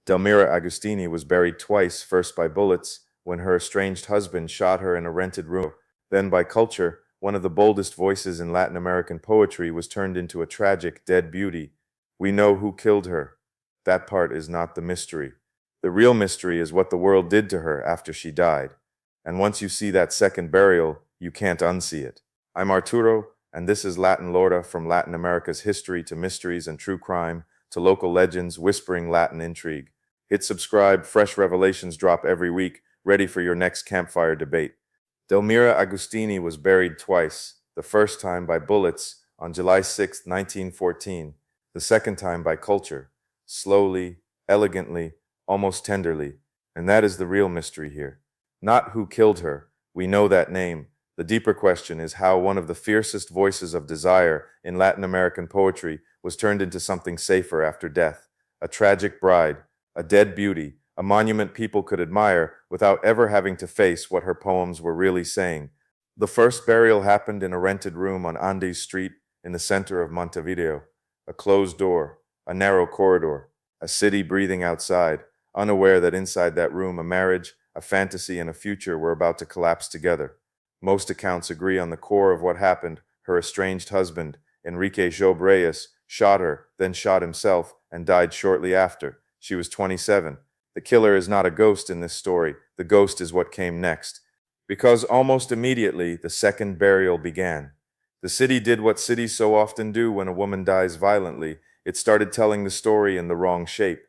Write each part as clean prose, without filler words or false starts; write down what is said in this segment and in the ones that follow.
Delmira Agustini was buried twice, first by bullets, when her estranged husband shot her in a rented room. Then by culture, one of the boldest voices in Latin American poetry was turned into a tragic, dead beauty. We know who killed her. That part is not the mystery. The real mystery is what the world did to her after she died. And once you see that second burial, you can't unsee it. I'm Arturo, and this is Latin Lorda, from Latin America's history to mysteries and true crime to local legends whispering Latin intrigue. Hit subscribe, fresh revelations drop every week, ready for your next campfire debate. Delmira Agustini was buried twice, the first time by bullets on July 6, 1914, the second time by culture, slowly, elegantly, almost tenderly, and that is the real mystery here. Not who killed her, we know that name. The deeper question is how one of the fiercest voices of desire in Latin American poetry was turned into something safer after death, a tragic bride, a dead beauty, a monument people could admire without ever having to face what her poems were really saying. The first burial happened in a rented room on Andes Street in the center of Montevideo, a closed door, a narrow corridor, a city breathing outside, unaware that inside that room a marriage, a fantasy, and a future were about to collapse together. Most accounts agree on the core of what happened. Her estranged husband, Enrique Job Reyes, shot her, then shot himself, and died shortly after. She was 27. The killer is not a ghost in this story. The ghost is what came next. Because almost immediately, the second burial began. The city did what cities so often do when a woman dies violently. It started telling the story in the wrong shape.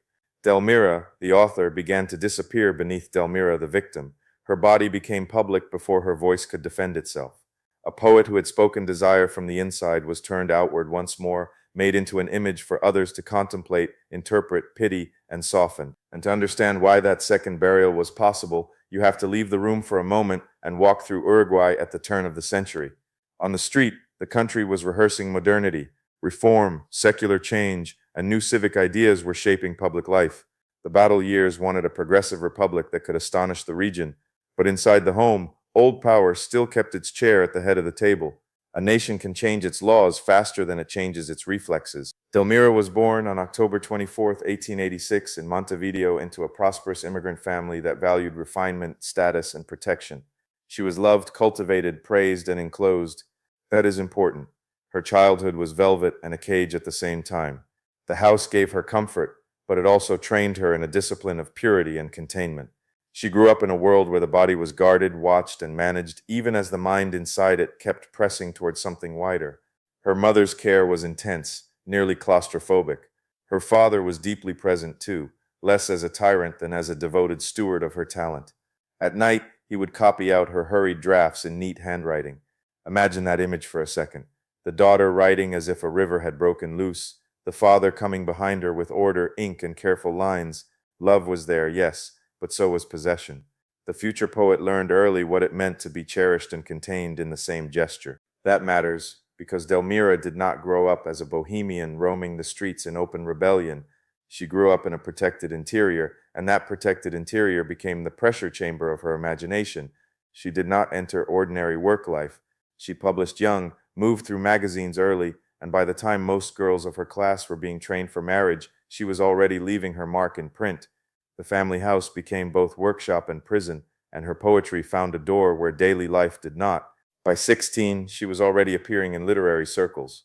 Delmira, the author, began to disappear beneath Delmira, the victim. Her body became public before her voice could defend itself. A poet who had spoken desire from the inside was turned outward once more, made into an image for others to contemplate, interpret, pity, and soften. And to understand why that second burial was possible, you have to leave the room for a moment and walk through Uruguay at the turn of the century. On the street, the country was rehearsing modernity. Reform, secular change, and new civic ideas were shaping public life. The battle years wanted a progressive republic that could astonish the region. But inside the home, old power still kept its chair at the head of the table. A nation can change its laws faster than it changes its reflexes. Delmira was born on October 24, 1886, in Montevideo into a prosperous immigrant family that valued refinement, status, and protection. She was loved, cultivated, praised, and enclosed. That is important. Her childhood was velvet and a cage at the same time. The house gave her comfort, but it also trained her in a discipline of purity and containment. She grew up in a world where the body was guarded, watched, and managed, even as the mind inside it kept pressing towards something wider. Her mother's care was intense, nearly claustrophobic. Her father was deeply present too, less as a tyrant than as a devoted steward of her talent. At night, he would copy out her hurried drafts in neat handwriting. Imagine that image for a second. The daughter writing as if a river had broken loose, the father coming behind her with order, ink, and careful lines. Love was there, yes, but so was possession. The future poet learned early what it meant to be cherished and contained in the same gesture. That matters, because Delmira did not grow up as a bohemian roaming the streets in open rebellion. She grew up in a protected interior, and that protected interior became the pressure chamber of her imagination. She did not enter ordinary work life. She published young, moved through magazines early, and by the time most girls of her class were being trained for marriage, she was already leaving her mark in print. The family house became both workshop and prison, and her poetry found a door where daily life did not. By 16, she was already appearing in literary circles.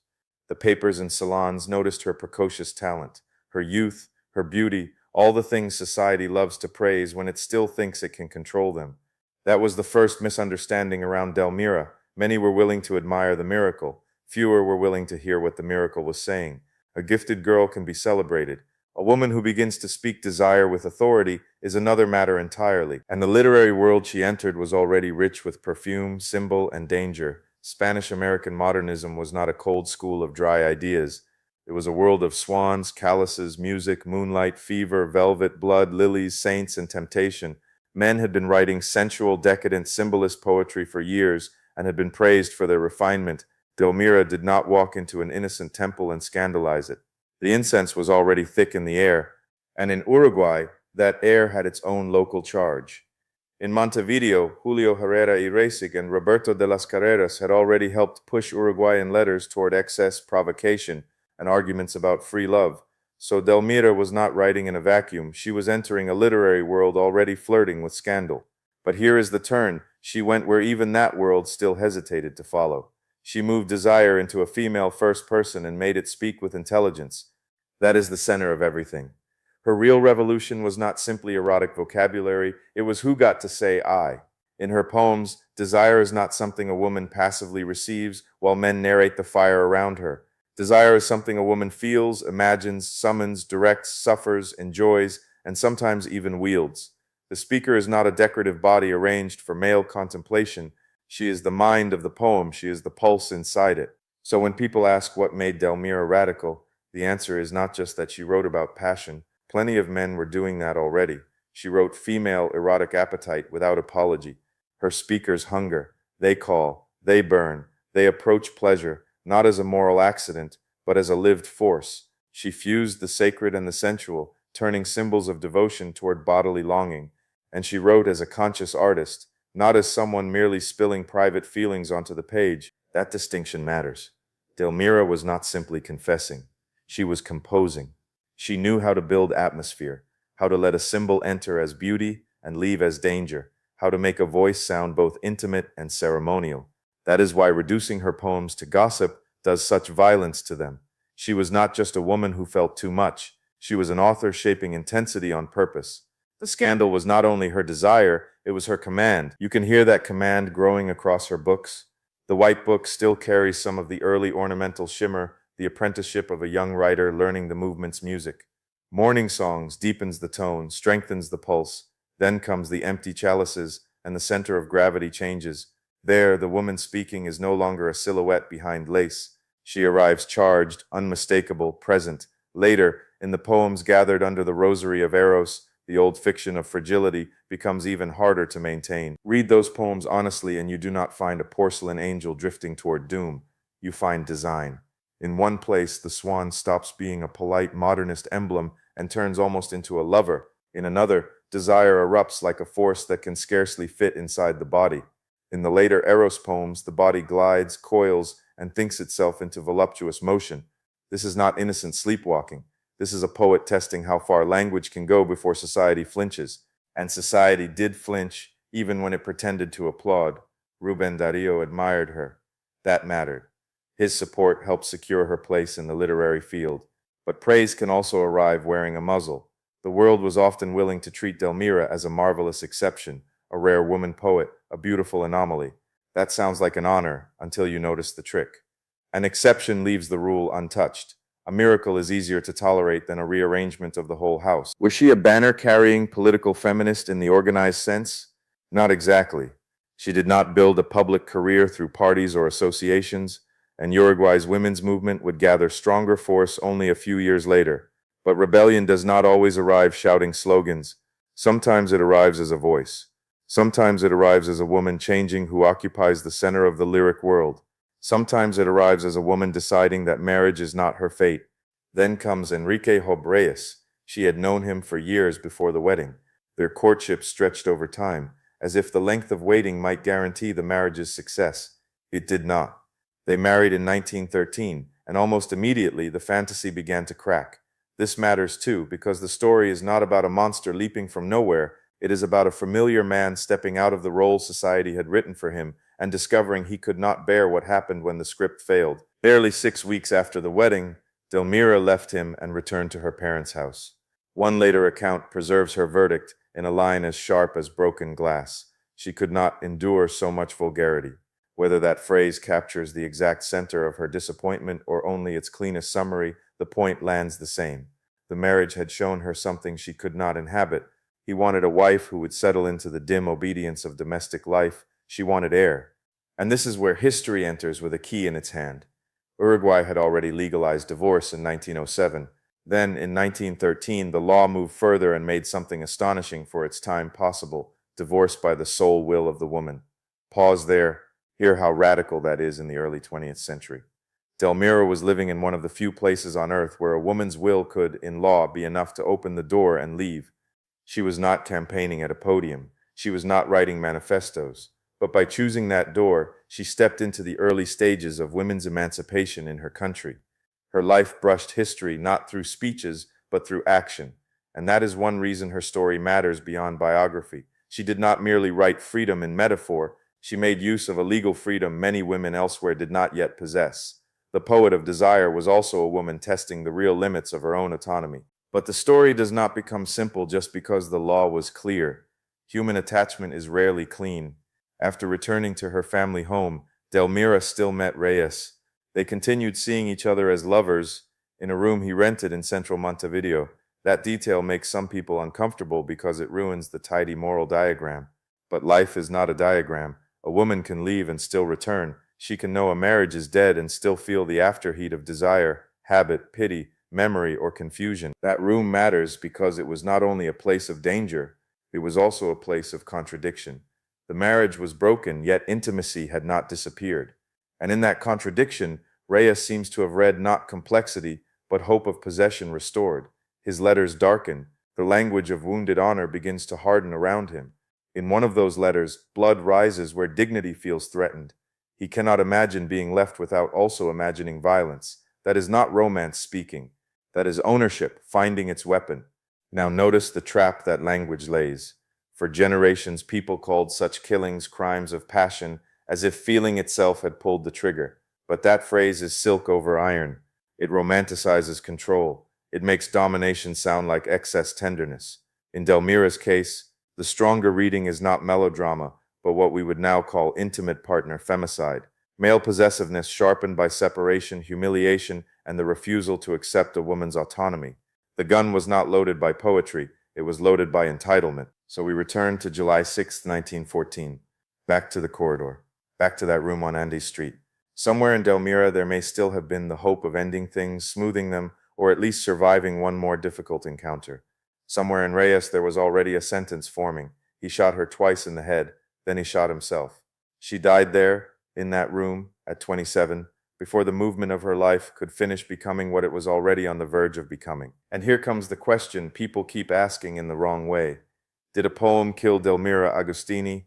The papers and salons noticed her precocious talent, her youth, her beauty, all the things society loves to praise when it still thinks it can control them. That was the first misunderstanding around Delmira. Many were willing to admire the miracle. Fewer were willing to hear what the miracle was saying. A gifted girl can be celebrated. A woman who begins to speak desire with authority is another matter entirely, and the literary world she entered was already rich with perfume, symbol, and danger. Spanish-American modernism was not a cold school of dry ideas. It was a world of swans, calluses, music, moonlight, fever, velvet, blood, lilies, saints, and temptation. Men had been writing sensual, decadent, symbolist poetry for years and had been praised for their refinement. Delmira did not walk into an innocent temple and scandalize it. The incense was already thick in the air, and in Uruguay, that air had its own local charge. In Montevideo, Julio Herrera y Reisig and Roberto de las Carreras had already helped push Uruguayan letters toward excess, provocation, and arguments about free love. So Delmira was not writing in a vacuum, she was entering a literary world already flirting with scandal. But here is the turn, she went where even that world still hesitated to follow. She moved desire into a female first person and made it speak with intelligence. That is the center of everything. Her real revolution was not simply erotic vocabulary, it was who got to say I. In her poems, desire is not something a woman passively receives while men narrate the fire around her. Desire is something a woman feels, imagines, summons, directs, suffers, enjoys, and sometimes even wields. The speaker is not a decorative body arranged for male contemplation. She is the mind of the poem, she is the pulse inside it. So when people ask what made Delmira radical, the answer is not just that she wrote about passion. Plenty of men were doing that already. She wrote female erotic appetite without apology. Her speakers hunger. They call. They burn. They approach pleasure, not as a moral accident, but as a lived force. She fused the sacred and the sensual, turning symbols of devotion toward bodily longing. And she wrote as a conscious artist, not as someone merely spilling private feelings onto the page. That distinction matters. Delmira was not simply confessing. She was composing. She knew how to build atmosphere, how to let a symbol enter as beauty and leave as danger, how to make a voice sound both intimate and ceremonial. That is why reducing her poems to gossip does such violence to them. She was not just a woman who felt too much. She was an author shaping intensity on purpose. The scandal was not only her desire, it was her command. You can hear that command growing across her books. The White Book still carries some of the early ornamental shimmer, the apprenticeship of a young writer learning the movement's music. Morning Songs deepens the tone, strengthens the pulse. Then comes the empty chalices, and the center of gravity changes. There, the woman speaking is no longer a silhouette behind lace. She arrives charged, unmistakable, present. Later, in the poems gathered under the rosary of Eros, the old fiction of fragility becomes even harder to maintain. Read those poems honestly, and you do not find a porcelain angel drifting toward doom. You find design. In one place, the swan stops being a polite modernist emblem and turns almost into a lover. In another, desire erupts like a force that can scarcely fit inside the body. In the later Eros poems, the body glides, coils, and thinks itself into voluptuous motion. This is not innocent sleepwalking. This is a poet testing how far language can go before society flinches. And society did flinch, even when it pretended to applaud. Rubén Darío admired her. That mattered. His support helped secure her place in the literary field. But praise can also arrive wearing a muzzle. The world was often willing to treat Delmira as a marvelous exception, a rare woman poet, a beautiful anomaly. That sounds like an honor until you notice the trick. An exception leaves the rule untouched. A miracle is easier to tolerate than a rearrangement of the whole house. Was she a banner-carrying political feminist in the organized sense? Not exactly. She did not build a public career through parties or associations, and Uruguay's women's movement would gather stronger force only a few years later. But rebellion does not always arrive shouting slogans. Sometimes it arrives as a voice. Sometimes it arrives as a woman changing who occupies the center of the lyric world. Sometimes it arrives as a woman deciding that marriage is not her fate. Then comes Enrique Hobreus. She had known him for years before the wedding. Their courtship stretched over time, as if the length of waiting might guarantee the marriage's success. It did not. They married in 1913, and almost immediately the fantasy began to crack. This matters too, because the story is not about a monster leaping from nowhere. It is about a familiar man stepping out of the role society had written for him and discovering he could not bear what happened when the script failed. Barely 6 weeks after the wedding, Delmira left him and returned to her parents' house. One later account preserves her verdict in a line as sharp as broken glass. She could not endure so much vulgarity. Whether that phrase captures the exact center of her disappointment or only its cleanest summary, the point lands the same. The marriage had shown her something she could not inhabit. He wanted a wife who would settle into the dim obedience of domestic life. She wanted air. And this is where history enters with a key in its hand. Uruguay had already legalized divorce in 1907. Then, in 1913, the law moved further and made something astonishing for its time possible: divorce by the sole will of the woman. Pause there. Hear how radical that is in the early 20th century. Delmira was living in one of the few places on earth where a woman's will could, in law, be enough to open the door and leave. She was not campaigning at a podium. She was not writing manifestos. But by choosing that door, she stepped into the early stages of women's emancipation in her country. Her life brushed history not through speeches, but through action. And that is one reason her story matters beyond biography. She did not merely write freedom in metaphor, she made use of a legal freedom many women elsewhere did not yet possess. The poet of desire was also a woman testing the real limits of her own autonomy. But the story does not become simple just because the law was clear. Human attachment is rarely clean. After returning to her family home, Delmira still met Reyes. They continued seeing each other as lovers in a room he rented in central Montevideo. That detail makes some people uncomfortable because it ruins the tidy moral diagram. But life is not a diagram. A woman can leave and still return. She can know a marriage is dead and still feel the afterheat of desire, habit, pity, memory, or confusion. That room matters because it was not only a place of danger, it was also a place of contradiction. The marriage was broken, yet intimacy had not disappeared. And in that contradiction, Reyes seems to have read not complexity, but hope of possession restored. His letters darken. The language of wounded honor begins to harden around him. In one of those letters, blood rises where dignity feels threatened. He cannot imagine being left without also imagining violence. That is not romance speaking. That is ownership, finding its weapon. Now notice the trap that language lays. For generations, people called such killings crimes of passion, as if feeling itself had pulled the trigger. But that phrase is silk over iron. It romanticizes control. It makes domination sound like excess tenderness. In Delmira's case, the stronger reading is not melodrama, but what we would now call intimate partner femicide. Male possessiveness sharpened by separation, humiliation, and the refusal to accept a woman's autonomy. The gun was not loaded by poetry, it was loaded by entitlement. So we return to July 6, 1914. Back to the corridor. Back to that room on Andes Street. Somewhere in Delmira there may still have been the hope of ending things, smoothing them, or at least surviving one more difficult encounter. Somewhere in Reyes there was already a sentence forming. He shot her twice in the head, then he shot himself. She died there, in that room, at 27, before the movement of her life could finish becoming what it was already on the verge of becoming. And here comes the question people keep asking in the wrong way. Did a poem kill Delmira Agustini?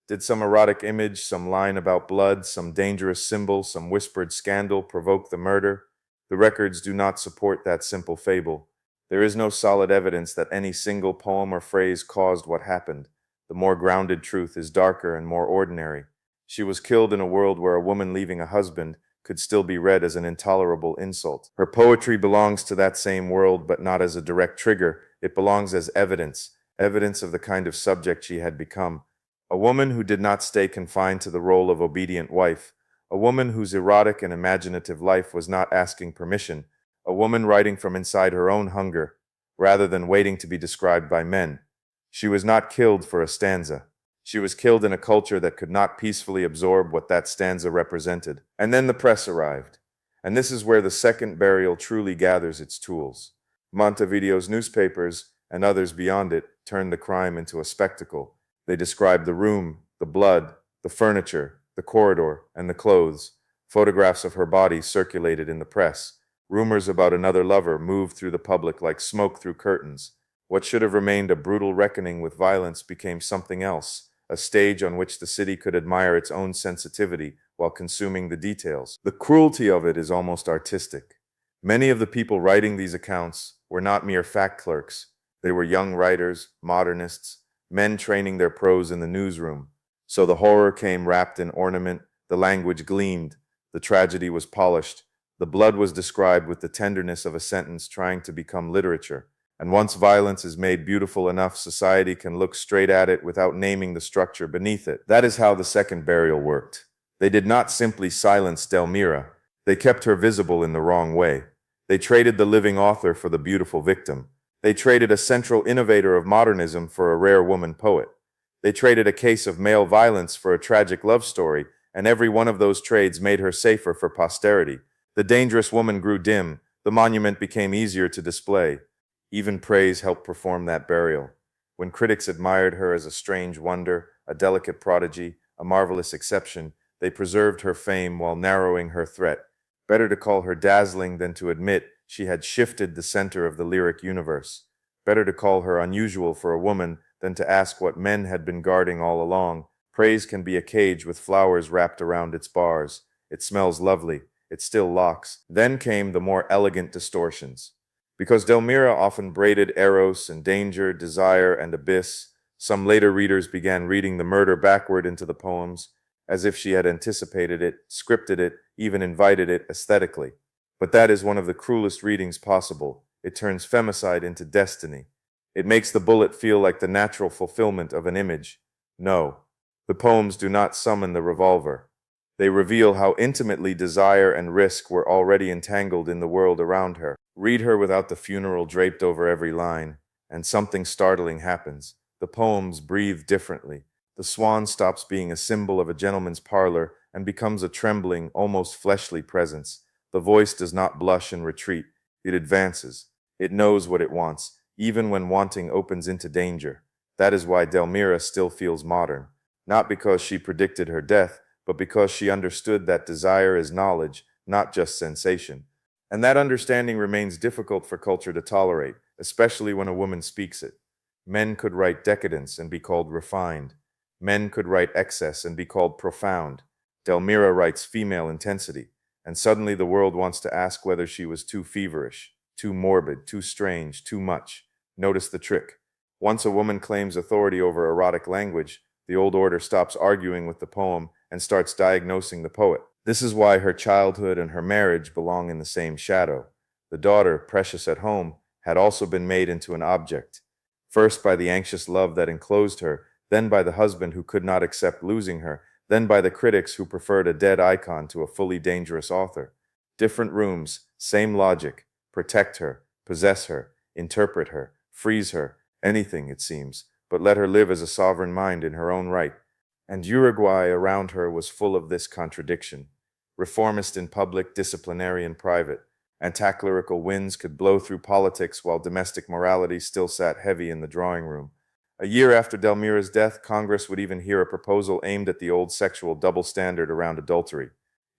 Did some erotic image, some line about blood, some dangerous symbol, some whispered scandal provoke the murder? The records do not support that simple fable. There is no solid evidence that any single poem or phrase caused what happened. The more grounded truth is darker and more ordinary. She was killed in a world where a woman leaving a husband could still be read as an intolerable insult. Her poetry belongs to that same world, but not as a direct trigger. It belongs as evidence of the kind of subject she had become. A woman who did not stay confined to the role of obedient wife. A woman whose erotic and imaginative life was not asking permission. A woman writing from inside her own hunger, rather than waiting to be described by men. She was not killed for a stanza. She was killed in a culture that could not peacefully absorb what that stanza represented. And then the press arrived. And this is where the second burial truly gathers its tools. Montevideo's newspapers, and others beyond it, turned the crime into a spectacle. They described the room, the blood, the furniture, the corridor, and the clothes. Photographs of her body circulated in the press. Rumors about another lover moved through the public like smoke through curtains. What should have remained a brutal reckoning with violence became something else, a stage on which the city could admire its own sensitivity while consuming the details. The cruelty of it is almost artistic. Many of the people writing these accounts were not mere fact clerks. They were young writers, modernists, men training their prose in the newsroom. So the horror came wrapped in ornament, the language gleamed, the tragedy was polished. The blood was described with the tenderness of a sentence trying to become literature. And once violence is made beautiful enough, society can look straight at it without naming the structure beneath it. That is how the second burial worked. They did not simply silence Delmira. They kept her visible in the wrong way. They traded the living author for the beautiful victim. They traded a central innovator of modernism for a rare woman poet. They traded a case of male violence for a tragic love story, and every one of those trades made her safer for posterity. The dangerous woman grew dim. The monument became easier to display. Even praise helped perform that burial. When critics admired her as a strange wonder, a delicate prodigy, a marvelous exception, they preserved her fame while narrowing her threat. Better to call her dazzling than to admit she had shifted the center of the lyric universe. Better to call her unusual for a woman than to ask what men had been guarding all along. Praise can be a cage with flowers wrapped around its bars. It smells lovely. it still locks. Then came the more elegant distortions. Because Delmira often braided eros and danger, desire and abyss, some later readers began reading the murder backward into the poems, as if she had anticipated it, scripted it, even invited it aesthetically. But that is one of the cruelest readings possible. It turns femicide into destiny. It makes the bullet feel like the natural fulfillment of an image. No, the poems do not summon the revolver. They reveal how intimately desire and risk were already entangled in the world around her. Read her without the funeral draped over every line, and something startling happens. The poems breathe differently. The swan stops being a symbol of a gentleman's parlor and becomes a trembling, almost fleshly presence. The voice does not blush and retreat. It advances. It knows what it wants, even when wanting opens into danger. That is why Delmira still feels modern. Not because she predicted her death, but because she understood that desire is knowledge, not just sensation. And that understanding remains difficult for culture to tolerate, especially when a woman speaks it. Men could write decadence and be called refined. Men could write excess and be called profound. Delmira writes female intensity, and suddenly the world wants to ask whether she was too feverish, too morbid, too strange, too much. Notice the trick. Once a woman claims authority over erotic language, the old order stops arguing with the poem and starts diagnosing the poet. This is why her childhood and her marriage belong in the same shadow. The daughter, precious at home, had also been made into an object. First by the anxious love that enclosed her, then by the husband who could not accept losing her, then by the critics who preferred a dead icon to a fully dangerous author. Different rooms, same logic. Protect her, possess her, interpret her, freeze her, anything, it seems, but let her live as a sovereign mind in her own right. And Uruguay around her was full of this contradiction. Reformist in public, disciplinary in private. Anticlerical winds could blow through politics while domestic morality still sat heavy in the drawing room. A year after Delmira's death, Congress would even hear a proposal aimed at the old sexual double standard around adultery.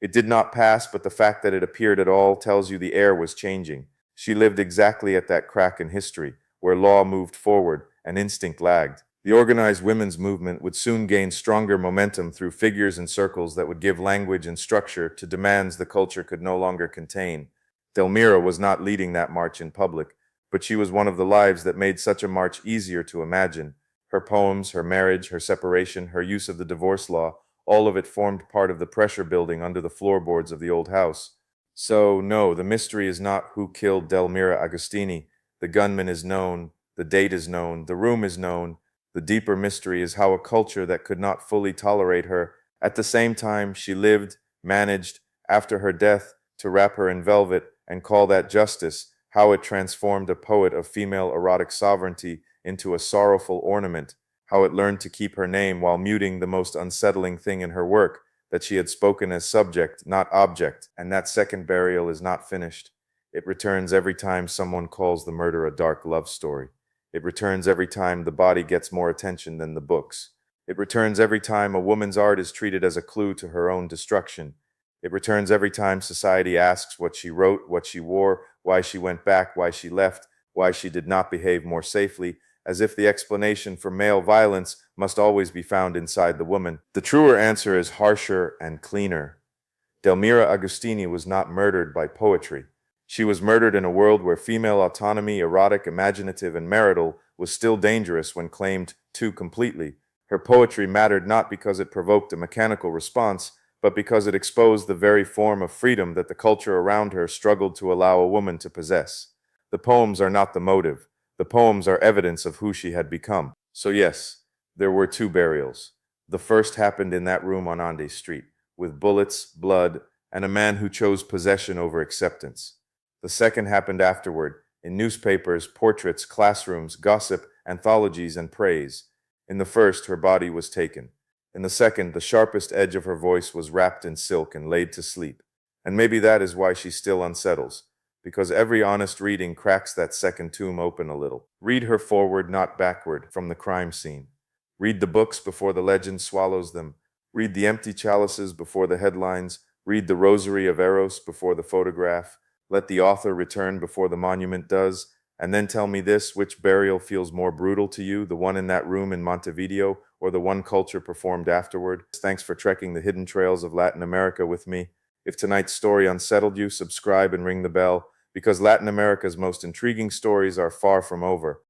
It did not pass, but the fact that it appeared at all tells you the air was changing. She lived exactly at that crack in history, where law moved forward and instinct lagged. The organized women's movement would soon gain stronger momentum through figures and circles that would give language and structure to demands the culture could no longer contain. Delmira was not leading that march in public, but she was one of the lives that made such a march easier to imagine. Her poems, her marriage, her separation, her use of the divorce law, all of it formed part of the pressure building under the floorboards of the old house. So, no, the mystery is not who killed Delmira Agustini. The gunman is known, the date is known, the room is known. The deeper mystery is how a culture that could not fully tolerate her, at the same time she lived, managed, after her death, to wrap her in velvet and call that justice, how it transformed a poet of female erotic sovereignty into a sorrowful ornament, how it learned to keep her name while muting the most unsettling thing in her work, that she had spoken as subject, not object, and that second burial is not finished. It returns every time someone calls the murder a dark love story. It returns every time the body gets more attention than the books. It returns every time a woman's art is treated as a clue to her own destruction. It returns every time society asks what she wrote, what she wore, why she went back, why she left, why she did not behave more safely, as if the explanation for male violence must always be found inside the woman. The truer answer is harsher and cleaner. Delmira Agustini was not murdered by poetry. She was murdered in a world where female autonomy, erotic, imaginative, and marital, was still dangerous when claimed too completely. Her poetry mattered not because it provoked a mechanical response, but because it exposed the very form of freedom that the culture around her struggled to allow a woman to possess. The poems are not the motive. The poems are evidence of who she had become. So yes, there were two burials. The first happened in that room on Andes Street, with bullets, blood, and a man who chose possession over acceptance. The second happened afterward, in newspapers, portraits, classrooms, gossip, anthologies, and praise. In the first, her body was taken. In the second, the sharpest edge of her voice was wrapped in silk and laid to sleep. And maybe that is why she still unsettles, because every honest reading cracks that second tomb open a little. Read her forward, not backward, from the crime scene. Read the books before the legend swallows them. Read the empty chalices before the headlines. Read the rosary of Eros before the photograph. Let the author return before the monument does, and then tell me this, which burial feels more brutal to you, the one in that room in Montevideo, or the one culture performed afterward? Thanks for trekking the hidden trails of Latin America with me. If tonight's story unsettled you, subscribe and ring the bell, because Latin America's most intriguing stories are far from over.